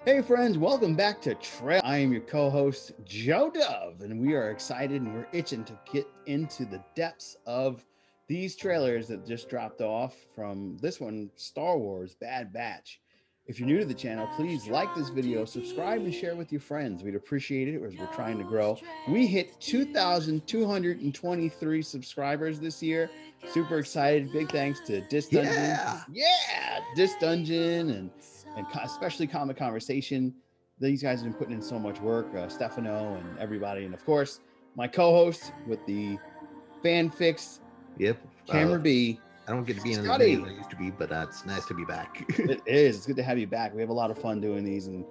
Hey friends, welcome back to Trail. I am your co-host Joe Dove, and we are excited and we're itching to get into the depths of these trailers that just dropped off from this one, Star Wars Bad Batch. If you're new to the channel, please like this video, subscribe, and share with your friends. We'd appreciate it as we're trying to grow. We hit 2,223 subscribers this year. Super excited. Big thanks to Dis Dungeon. Yeah, Dis Dungeon and especially Comic Conversation. These guys have been putting in so much work. Stefano and everybody, and of course my co-host with the fanfics. Yep. Camera B. I don't get to be in as many as I used to be, but it's nice to be back. It is. It's good to have you back. We have a lot of fun doing these, and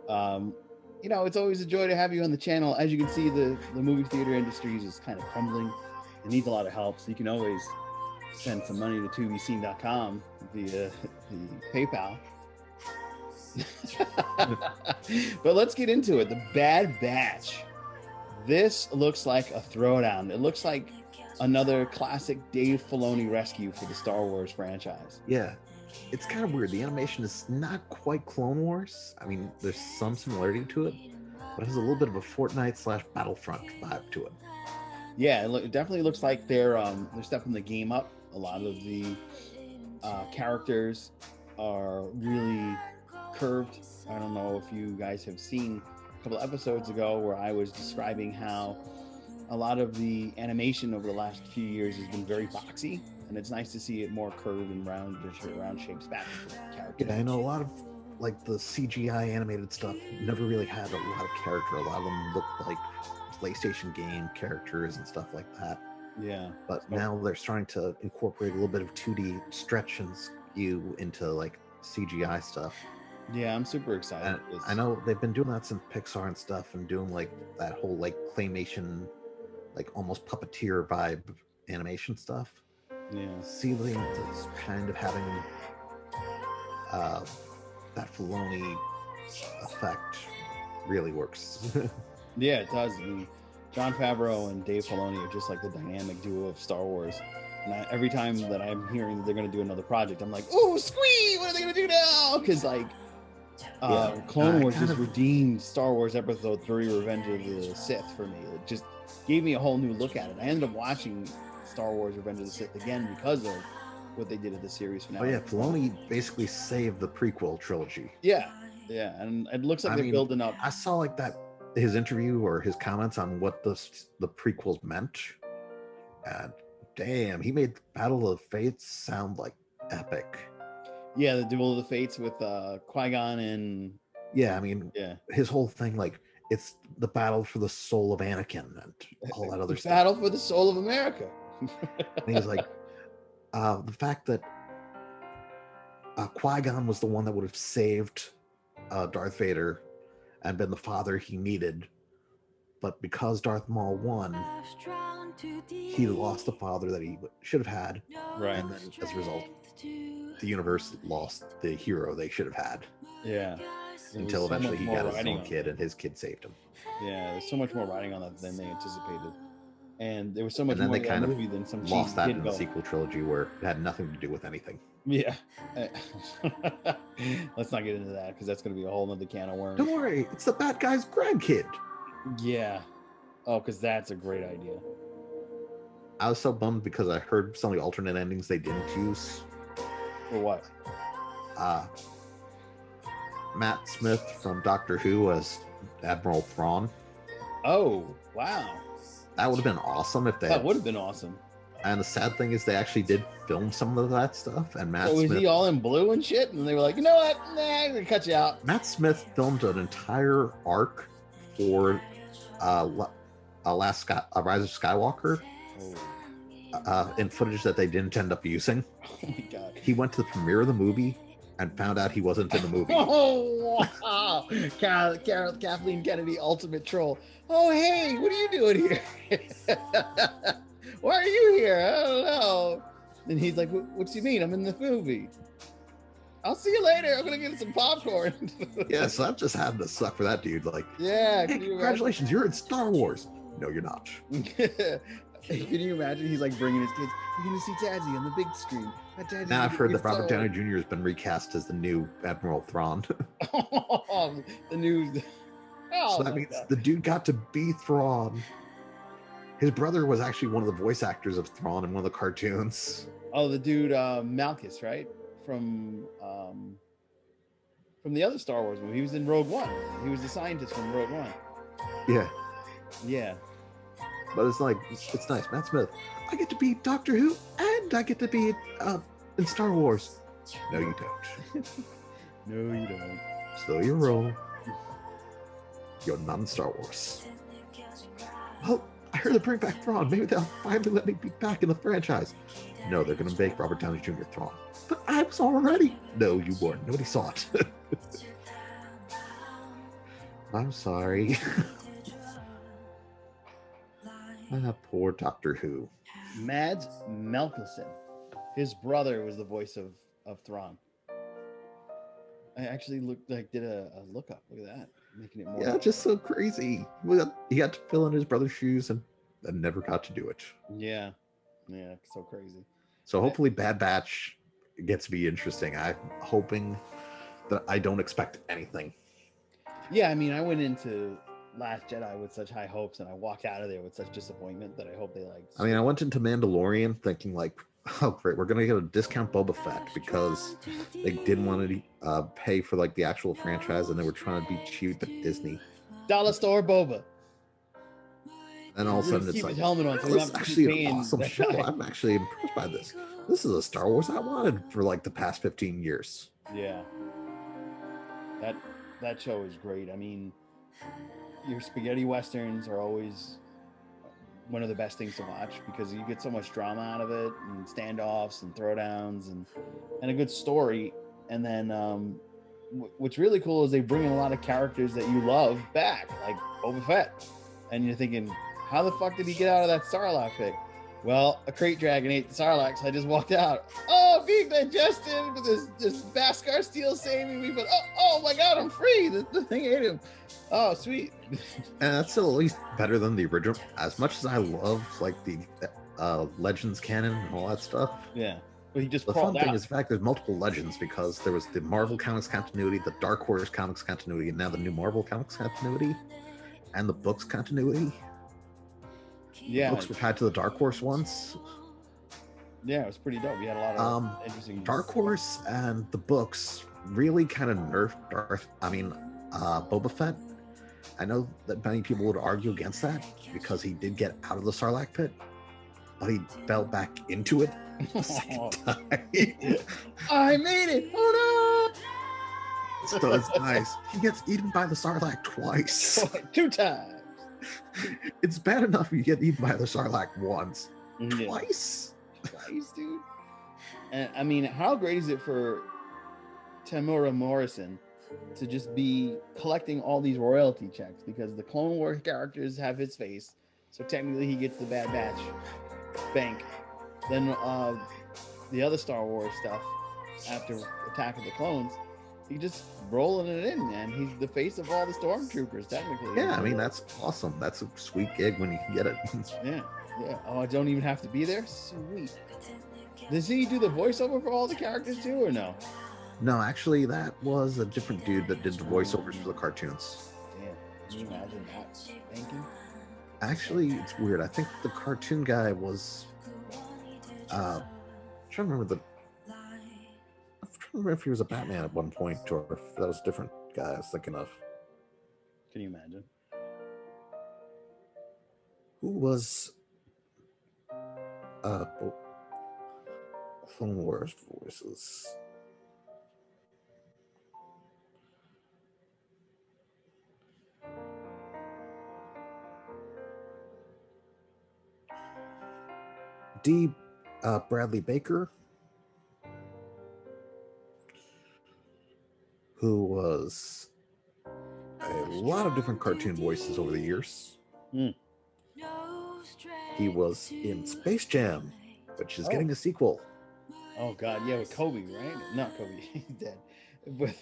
it's always a joy to have you on the channel. As you can see, the movie theater industry is kind of crumbling. It needs a lot of help, so you can always send some money to tubyscene.com via the PayPal. But let's get into it. The Bad Batch. This looks like a throwdown. It looks like another classic Dave Filoni rescue for the Star Wars franchise. Yeah, it's kind of weird. The animation is not quite Clone Wars. I mean, there's some similarity to it, but it has a little bit of a Fortnite / Battlefront vibe to it. Yeah, it definitely looks like they're stepping the game up. A lot of the characters are really curved. I don't know if you guys have seen a couple of episodes ago where I was describing how a lot of the animation over the last few years has been very boxy, and it's nice to see it more curved and round shapes back to the character. Yeah, I know a lot of like the CGI animated stuff never really had a lot of character. A lot of them looked like PlayStation game characters and stuff like that. Yeah. But now they're starting to incorporate a little bit of 2D stretch and skew into like CGI stuff. Yeah, I'm super excited. I know they've been doing that since Pixar and stuff, and doing like that whole like claymation, like almost puppeteer vibe animation stuff. Yeah. Sealing is kind of having that Filoni effect really works. Yeah, it does. I mean, Jon Favreau and Dave Filoni are just like the dynamic duo of Star Wars. And every time that I'm hearing that they're going to do another project, I'm like, oh, squee! What are they going to do now? Because like, Clone Wars just redeemed Star Wars Episode 3 Revenge of the Sith for me. It just gave me a whole new look at it. I ended up watching Star Wars Revenge of the Sith again because of what they did at the series finale. Oh yeah, Filoni basically saved the prequel trilogy. Yeah, and it looks like they're building up. I saw like that, his interview or his comments on what the prequels meant, and damn, he made Battle of the Fates sound like epic. Yeah, the Duel of the Fates with Qui-Gon and... Yeah, I mean, his whole thing, like, it's the battle for the soul of Anakin and all that other stuff. Battle for the soul of America. And he's like, the fact that Qui-Gon was the one that would have saved Darth Vader and been the father he needed, but because Darth Maul won, he lost the father that he should have had. Right. And then as a result, the universe lost the hero they should have had. Yeah. Until eventually he got his own kid, and his kid saved him. Yeah, there's so much more writing on that than they anticipated. And there was so much more in that movie than some lost that in the sequel trilogy where it had nothing to do with anything. Yeah. Let's not get into that because that's going to be a whole nother can of worms. Don't worry, it's the bad guy's grandkid. Yeah. Oh, because that's a great idea. I was so bummed because I heard some of the alternate endings they didn't use. For what? Matt Smith from Doctor Who as Admiral Thrawn. Oh, wow. That would have been awesome if they... That would have been awesome. And the sad thing is they actually did film some of that stuff, and Matt Smith... was he all in blue and shit? And they were like, you know what? Nah, I'm going to cut you out. Matt Smith filmed an entire arc for Rise of Skywalker in footage that they didn't end up using. Oh my God. He went to the premiere of the movie and found out he wasn't in the movie. Oh, wow. Kathleen Kennedy, ultimate troll. Oh, hey, what are you doing here? Why are you here? I don't know. And he's like, what do you mean? I'm in the movie. I'll see you later. I'm going to get some popcorn. Yeah, so that just happened to suck for that dude. Like, yeah. Hey, congratulations, you're in Star Wars. No, you're not. Can you imagine? He's like bringing his kids. You're going to see Tazzy on the big screen. Now I've heard that Robert Downey Jr. has been recast as the new Admiral Thrawn. The new. Oh, So that means the dude got to be Thrawn. His brother was actually one of the voice actors of Thrawn in one of the cartoons. Oh, the dude Malchus, right? From the other Star Wars movie. He was in Rogue One. He was the scientist from Rogue One. Yeah. Yeah. But it's like, it's nice. Matt Smith, I get to be Doctor Who and I get to be in Star Wars. No, you don't. No, you don't. Slow your roll. You're not in Star Wars. Well, I heard they bring back Thrawn. Maybe they'll finally let me be back in the franchise. No, they're going to make Robert Downey Jr. Thrawn. But I was already. No, you weren't. Nobody saw it. I'm sorry. Poor Doctor Who. Mads Mikkelsen. His brother was the voice of Thrawn. I actually did a lookup. Look at that. Making it more. Yeah, just so crazy. He got to fill in his brother's shoes and never got to do it. Yeah. Yeah, so crazy. So hopefully Bad Batch gets to be interesting. I'm hoping that I don't expect anything. Yeah, I mean, I went into Last Jedi with such high hopes, and I walked out of there with such disappointment that I hope they like. I mean, I went into Mandalorian thinking like, oh great, we're gonna get a discount Boba Fett because they didn't want to pay for like the actual franchise, and they were trying to be cheap at Disney. Dollar store Boba. And all of a sudden it's like, this is actually an awesome show. I'm actually impressed by this. This is a Star Wars I wanted for like the past 15 years. Yeah. That show is great. I mean, your spaghetti westerns are always one of the best things to watch because you get so much drama out of it and standoffs and throwdowns and a good story. And then what's really cool is they bring in a lot of characters that you love back, like Boba Fett. And you're thinking, how the fuck did he get out of that Sarlacc pit? Well, a crate dragon ate the Sarlacc, so I just walked out. Oh, being digested with this Beskar steel saving me, but oh my god, I'm free. The thing ate him. Oh, sweet. And that's still at least better than the original. As much as I love like the Legends canon and all that stuff. Yeah. But he just the fun thing is the fact there's multiple Legends because there was the Marvel Comics continuity, the Dark Horse Comics continuity, and now the new Marvel Comics continuity, and the books continuity. Yeah, books were tied to the Dark Horse ones. Yeah, it was pretty dope. You had a lot of interesting. Dark Horse and the books really kind of nerfed Boba Fett. I know that many people would argue against that because he did get out of the Sarlacc pit, but he fell back into it the second time. I made it! Oh no! So it's nice. He gets eaten by the Sarlacc twice. 2 times. It's bad enough you get eaten by the Sarlacc once. Yeah. Twice, dude. And I mean, how great is it for Tamura Morrison to just be collecting all these royalty checks because the Clone Wars characters have his face, so technically he gets the Bad Batch bank. Then the other Star Wars stuff after Attack of the Clones, he just rolling it in, man. He's the face of all the stormtroopers, technically. Yeah, I mean, that's awesome. That's a sweet gig when you can get it. Yeah. Oh, I don't even have to be there? Sweet. Does he do the voiceover for all the characters too, or no? No, actually, that was a different dude that did the voiceovers for the cartoons. Damn, can you imagine that thinking? Actually, it's weird. I think the cartoon guy was... I'm trying to remember if he was a Batman at one point or if that was a different guy I was thinking of. Can you imagine? Who was Clone Wars voices? D. Bradley Baker, who was a lot of different cartoon voices over the years. He was in Space Jam, which is getting a sequel. Oh God, yeah, with Kobe, right? Not Kobe, he's dead. With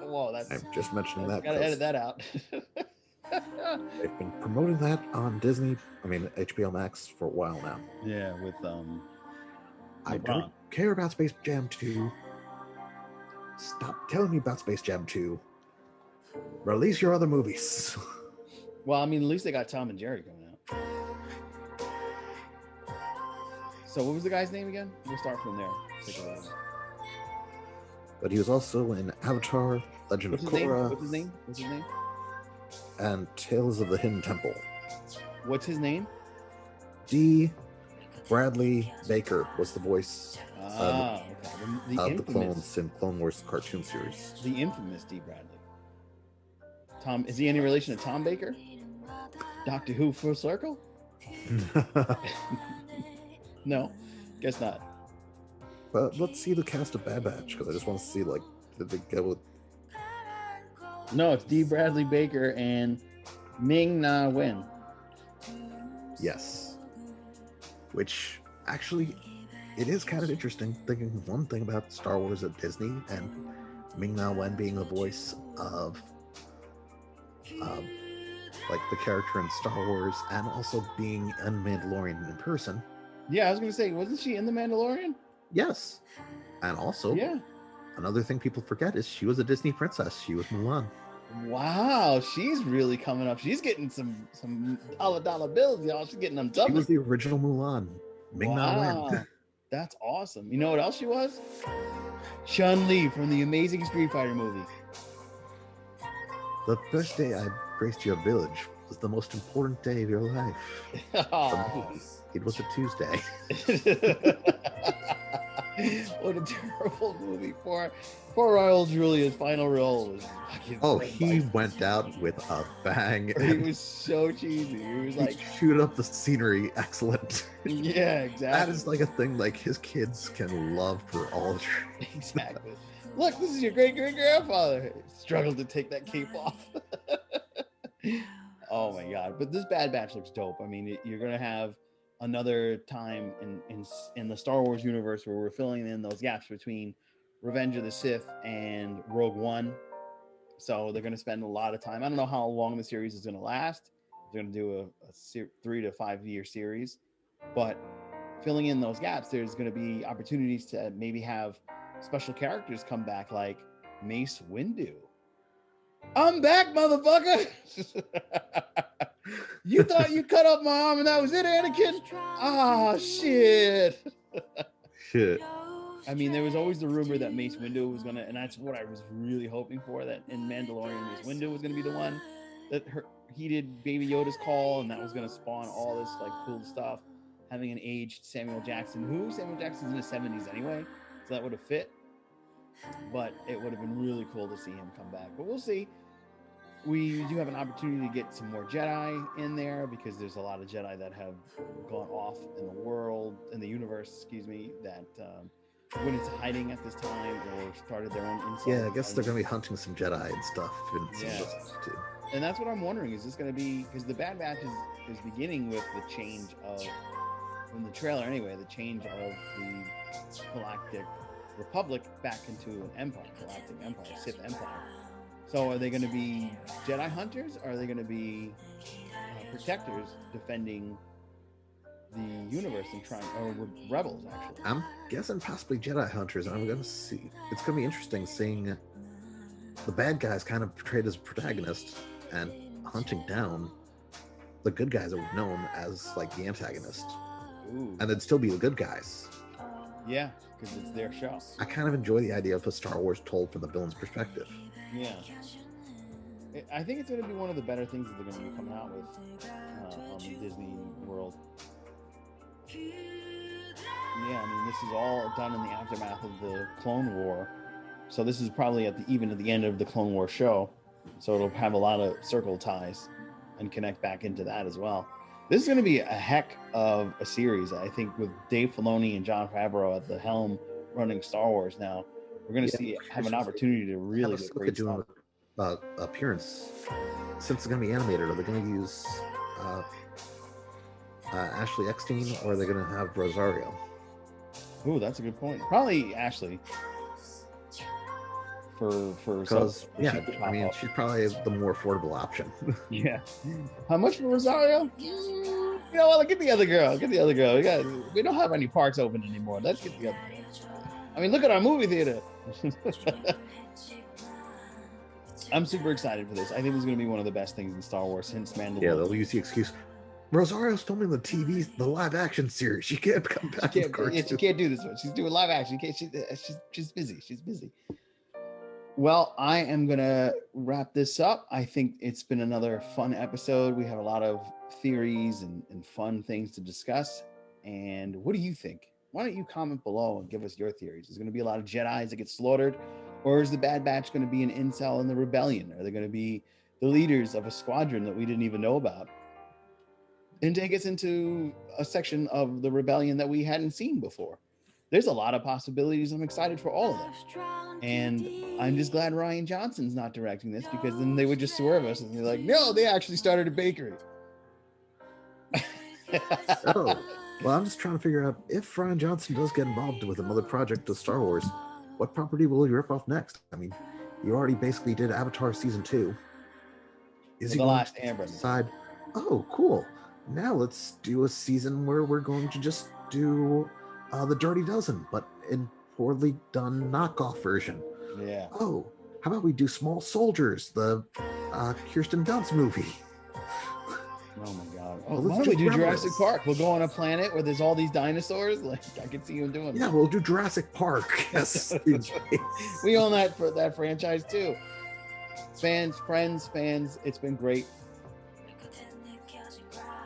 whoa, that's. I'm just mentioning that. Gotta edit that out. They've been promoting that on Disney, HBO Max for a while now. Yeah, with I don't care about Space Jam 2, stop telling me about Space Jam 2. Release your other movies. Well, I mean, at least they got Tom and Jerry coming out. So what was the guy's name again? We'll start from there. But he was also in Avatar, Legend of Korra. What's his name? And Tales of the Hidden Temple. What's his name? D. Bradley Baker was the voice okay. of the clones in Clone Wars cartoon series. The infamous D. Bradley. Tom, is he any relation to Tom Baker? Doctor Who Full Circle? No, guess not. But let's see the cast of Bad Batch, because I just want to see, like, did they go with... No, it's D. Bradley Baker and Ming-Na Wen. Yes. Which, actually, it is kind of interesting, thinking one thing about Star Wars at Disney, and Ming-Na Wen being the voice of, like, the character in Star Wars, and also being a Mandalorian in person. Yeah, I was going to say, wasn't she in The Mandalorian? Yes. And also, yeah. Another thing people forget is she was a Disney princess. She was Mulan. Wow, she's really coming up. She's getting some dollar bills, y'all. She's getting them double. She was the original Mulan. Ming-Na Wen. That's awesome. You know what else she was? Chun-Li from the Amazing Street Fighter movie. The first day I graced your village was the most important day of your life. Oh. It was a Tuesday. What a terrible movie. Poor Raul Julia's final role was he went out with a bang. It was so cheesy. It was like shoot up the scenery, excellent. Yeah, exactly. That is like a thing like his kids can love for all. Exactly. Look, this is your great grandfather. Struggled to take that cape off. Oh my god! But this Bad Batch looks dope. I mean, you're gonna have another time in the Star Wars universe where we're filling in those gaps between Revenge of the Sith and Rogue One. So they're going to spend a lot of time. I don't know how long the series is going to last. They're going to do a 3 to 5 year series, but filling in those gaps, there's going to be opportunities to maybe have special characters come back, like Mace Windu. I'm back, motherfucker. You thought you cut off my arm and that was it, Anakin? Ah, shit. Shit. I mean, there was always the rumor that Mace Windu was gonna, and that's what I was really hoping for, that in Mandalorian, Mace Windu was gonna be the one that he did Baby Yoda's call, and that was gonna spawn all this like cool stuff. Having an aged Samuel Jackson, Samuel Jackson's in his 70s anyway, so that would have fit. But it would have been really cool to see him come back. But we'll see. We do have an opportunity to get some more Jedi in there, because there's a lot of Jedi that have gone off in the universe, that went into hiding at this time or started their own insult. Yeah, I guess they're going to be hunting some Jedi and stuff. Too. And that's what I'm wondering. Is this going to be, because the Bad Batch is beginning with the change of, from the trailer anyway, the change of the Galactic Republic back into an empire, Galactic Empire, Sith Empire. So are they going to be Jedi hunters? Or are they going to be protectors defending the universe and or rebels, actually? I'm guessing possibly Jedi hunters. I'm going to see. It's going to be interesting seeing the bad guys kind of portrayed as protagonist and hunting down the good guys that we've known as like the antagonist. Ooh. And they'd still be the good guys. Yeah, because it's their show. I kind of enjoy the idea of a Star Wars told from the villain's perspective. Yeah. I think it's going to be one of the better things that they're going to be coming out with on the Disney World. Yeah, I mean, this is all done in the aftermath of the Clone War. So this is probably at the end of the Clone War show. So it'll have a lot of circle ties and connect back into that as well. This is going to be a heck of a series, I think, with Dave Filoni and Jon Favreau at the helm running Star Wars now. We're going to have an opportunity to really get great stuff. Appearance. Since it's going to be animated, are they going to use Ashley Eckstein, or are they going to have Rosario? Ooh, that's a good point. Probably Ashley. Because I mean, she's probably the more affordable option. Yeah. How much for Rosario? You know what? Get the other girl. We don't have any parks open anymore. Let's get the other girl. I mean, look at our movie theater. I'm super excited for this. I think this is going to be one of the best things in Star Wars since Mandalorian. Yeah, they'll use the excuse. Rosario's filming the live action series. She can't come back. She can't do this one. She's doing live action. She's busy. She's busy. Well, I am gonna wrap this up. I think it's been another fun episode. We have a lot of theories and fun things to discuss. And what do you think? Why don't you comment below and give us your theories? Is there going to be a lot of Jedis that get slaughtered? Or is the Bad Batch going to be an incel in the rebellion? Are they going to be the leaders of a squadron that we didn't even know about? And take us into a section of the rebellion that we hadn't seen before. There's a lot of possibilities. I'm excited for all of them. And I'm just glad Rian Johnson's not directing this, because then they would just swerve us and be like, no, they actually started a bakery. Oh, well, I'm just trying to figure out, if Rian Johnson does get involved with another project of Star Wars, what property will he rip off next? I mean, you already basically did Avatar Season 2. Is he going to decide, oh, cool, now let's do a season where we're going to just do the Dirty Dozen, but in poorly done knockoff version? Yeah. Oh, how about we do Small Soldiers, the Kirsten Dunst movie? Oh my God. Oh, why don't we do Jurassic Park? We'll go on a planet where there's all these dinosaurs. Like, I can see him doing that. Yeah, we'll do Jurassic Park. Yes. We own that franchise too. Fans, friends, it's been great